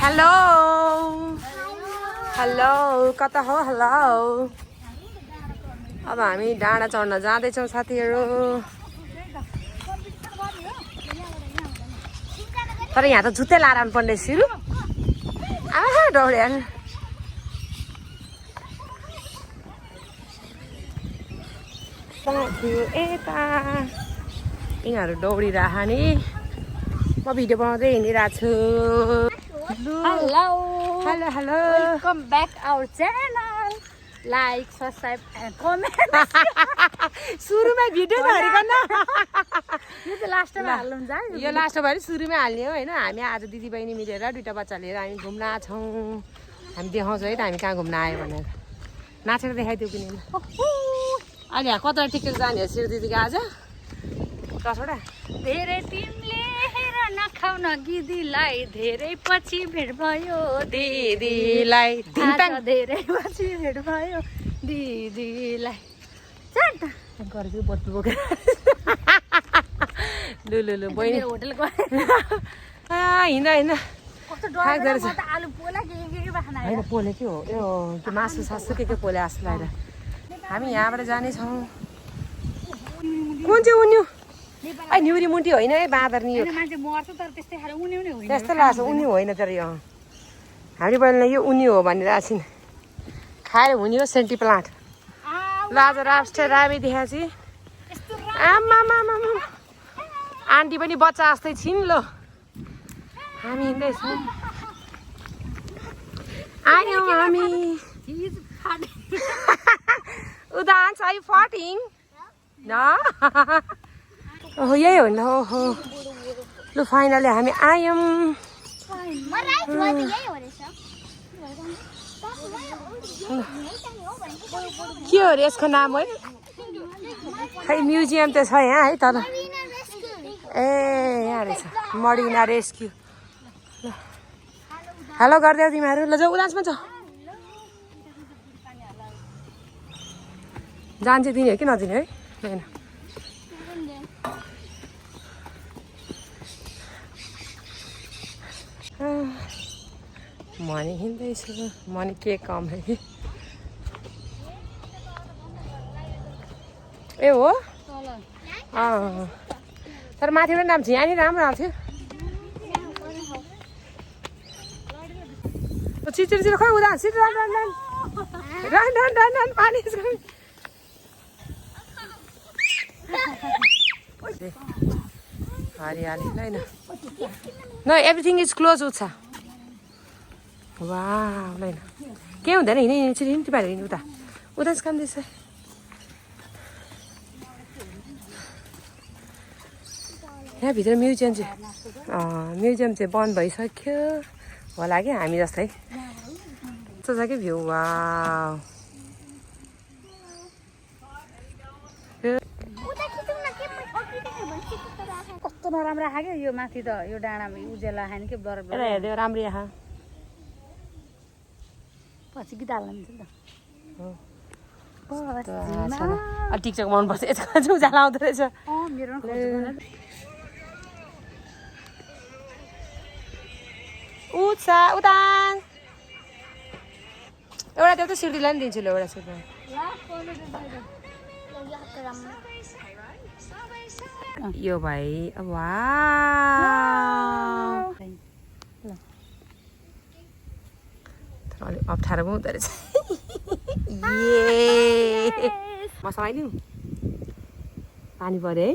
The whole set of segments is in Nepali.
हेलो हेलो कता हो हेलो अब हामी डाँडा चढ्न जाँदैछौँ साथीहरू तर यहाँ त जुत्तै लाएर आउनुपर्ने सिरु दौड्या यता यिनीहरू दौडिरह नि म भिडियो बनाउँदै हिँडिरहेको छु hello hello hello welcome back our channel like subscribe and comment सुरुमै भिडियो धरिकन यो चाहिँ लास्टमा हाल्नु हुन्छ यो लास्ट भयो सुरुमै हाल्ने हो होइन हामी आज दिदीबहिनी मिलेर दुईटा बच्चा लिएर हामी घुम्न छौँ हामी देखाउँछौँ है त हामी कहाँ घुम्न आयो भनेर नाचेर देखाइदियो कि अहिले यहाँ कता टिकट जाने हो शिव दिदीको आज 10वटा धेरै तिमीले हेर नखाउ न गिदीलाई धेरै पछि भेट भयो दिदीलाई आज धेरै पछि भेट भयो दिदीलाई चट गरेको बत्ती बोकेर लु बहिनी होटल गए हिँड्दा हिँड्दा कस्तो डर म त आलु पोला के बाख्ना होइन पोले के हो यो के मासु सासु के पोले जस्तो लागेर हामी यहाँबाट जानेछौँ कुन चाहिँ उन्यु निउरी मुन्टी होइन है बाँदर नि यो मान्छे मर्छ तर त्यस्तै खाले उनी होइन त्यस्तो लाग्छ उनी होइन तर यो हामी बहिनीलाई यो उनी हो भनिरहेको छिन् खाएर हुने हो सेन्टी प्लान्ट ल आज राष्ट्रिय रामी देखाएपछि आमा आन्टी पनि बच्चा जस्तै छिन् ल हामी हिँड्दैछौँ आयौँ हामी उदान चाहिँ फटिङ न ओहो यही हो नि ओहो लु फाइनली हामी आयौँ के हो अरे यसको नाम है खै म्युजियम त छ यहाँ है तर ए यहाँ रहेछ मरिना रेस्क्यु ल हेलो गरिदेऊ तिमीहरू ल जाऊ उदासमा छ जान्छ दिने हो कि नदिने है होइन मनी हिँड्दैछु मनी के कम है ए हो तर माथिबाट नाम छ यहाँनिर राम्रो आउँथ्यो चिचिर खै उदा सिट रन पानी हरियाली ल न एभ्रिथिङ इज क्लोज उता वाह ल के हुँदैन हिँड्ने छिरिन् तिमीहरू हिँड्नु उता उता कामदैछ यहाँभित्र म्युजियम चाहिँ बन्द भइसक्यो होला कि हामी जस्तै यस्तो छ कि भ्यू वा कस्तो नराम्रो आएको क्या यो माथि त यो डाँडामा उजेला खाने के बरफ हेर्दै राम्रो यहाँ पछि गीत हाल्नु मिल्छ नि त टिकटक मनपर्छ यस्तो उज्यालो आउँदो रहेछ मेरो उता एउटा त्यो त सिडीलाई पनि दिन्छु ल एउटा सिडी यो भाइ अलिक अप्ठ्यारो पनि हुँदो रहेछ मसँग आइदिउँ पानी पऱ्यो है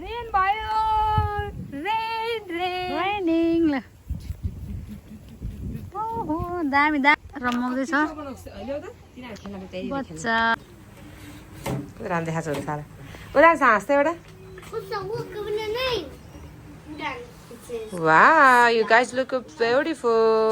रेन भयो रेनिङ ल ओहो दामी रमाउँदैछ बच्चा राम्रो देखाएको छ साह्रो उनीहरू हाँस्दै एउटा Wow, you guys look beautiful.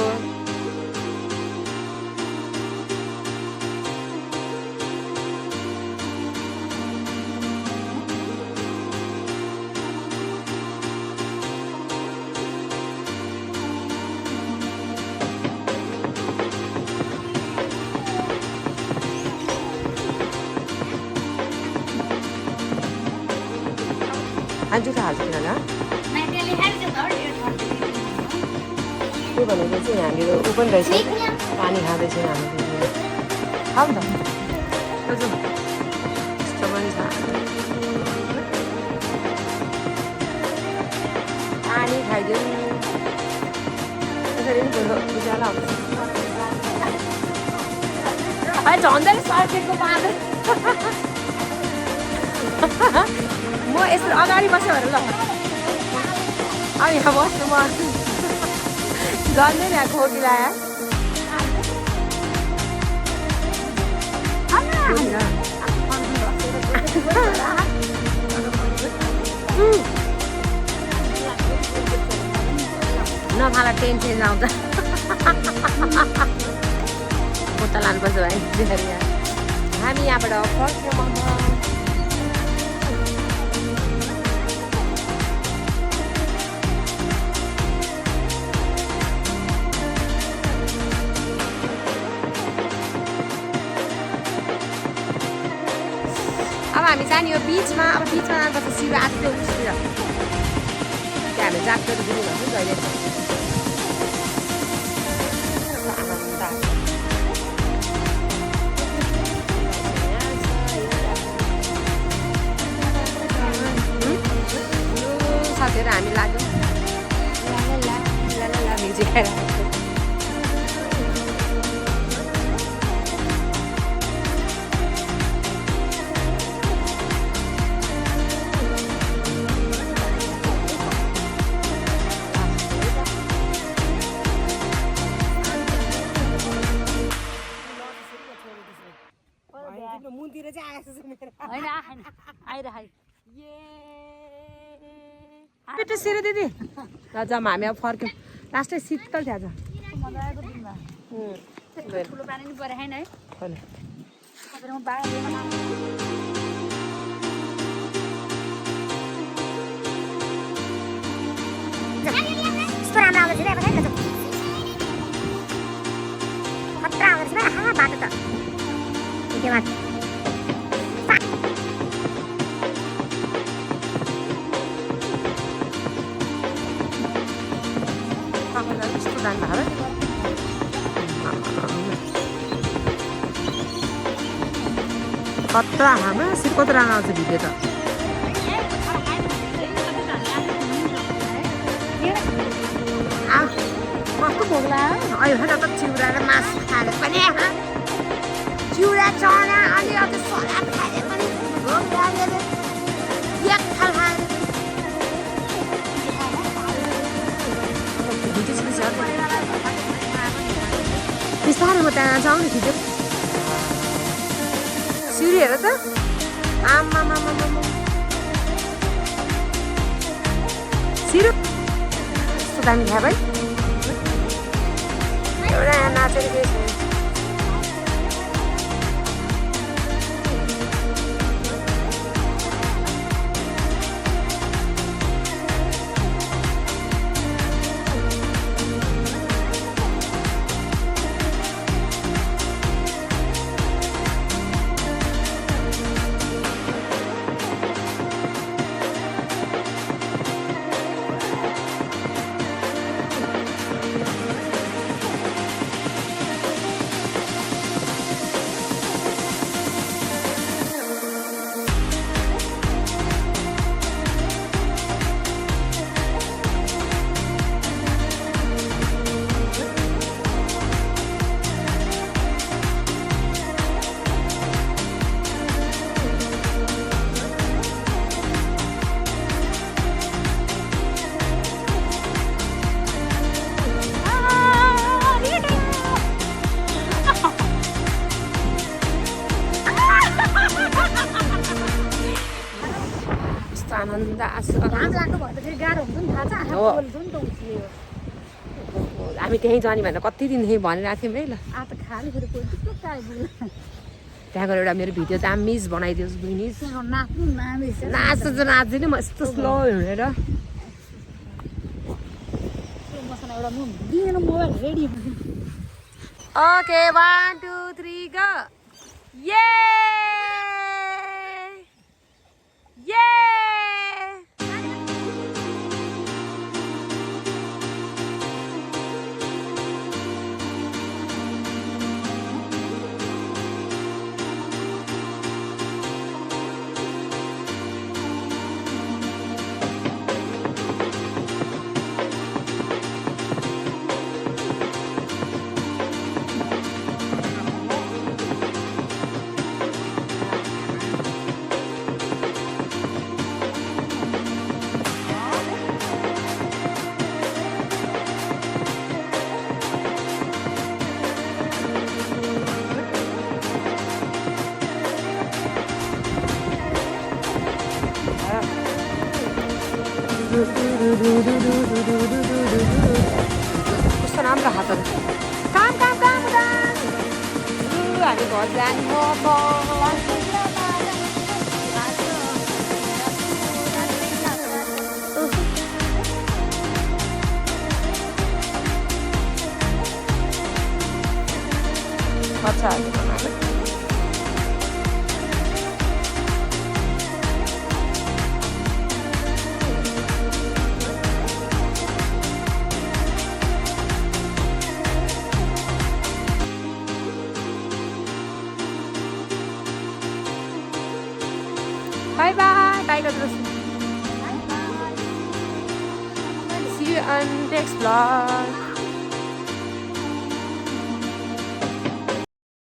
जुठो हाल्छु किनभने मैले लेखाएको छ त त्यो भनेको चाहिँ हामीहरू ऊ पनि रहेछ पानी खाँदैछौँ हामी खाऊ नि त यस्तो पनि छ पानी खाइदिउँ त्यसरी पनि उज्यालो आउँछ झन्डै सर्केको पाँदै म यसरी अगाडि बस्यो भने ल अब यहाँ बस्छु म झन्डै यहाँ खोकी लाग्यो नफाला टेन्सन आउँछ खुट्टा लानुपर्छ भाइ हामी यहाँबाट फर्क्यौँ अब हामी जाने यो बिचमा अब बिचमा जानुपर्छ सिउ आएको उसतिर त्यहाँ हामी जातहरू दिनु भन्छु नि जहिले साथीहरू हामी लाग्यौँ म्युजिक खाइरहेको मुनतिर चाहिँ आएको छ मेरो होइन आइरहेको सिरो दिदी ल जाम हामी अब फर्क्यौँ लास्टै शीतल थियो आज मजा आएको दिनमा ठुलो पानी नि परेन है यस्तो राम्रो आउँदैछ खतरा आउँदैछ बाटो त यस्तो जानु भएको खतरा हाम्रो कस्तो राम्रो आउँछ भिडियो त कस्तो भोक लाग्यो अहिले त चिउरा र मासु खाएर पनि चिउरा चना अलि अझ सलाद खाएर पनि भोक लागेर एक थाल खाएर बिस्तारै म त्यहाँ जाउँ नि खिच्यो सिउरी हेर त आमा सिरु यस्तो दामी खायो भाइ एउटा यहाँ नाचेको केही छैन आनन्द आसो गाह्रो हुन्छ नि थाहा छ हामी त्यहीँ जाने भनेर कति दिनदेखि भनिरहेको थियौँ है ल त्यहाँ गएर एउटा मेरो भिडियो चाहिँ मिस बनाइदियोस् बहिनी नाच्छ नाच्दिनँ म यस्तो स्लो हिँडेर ओके 1 2 3 गो ये कस्तो राम्रो हातहरू काम काम काम काम हामी घर जाने हो अच्छा bye bye bye God bless. See you on next vlog.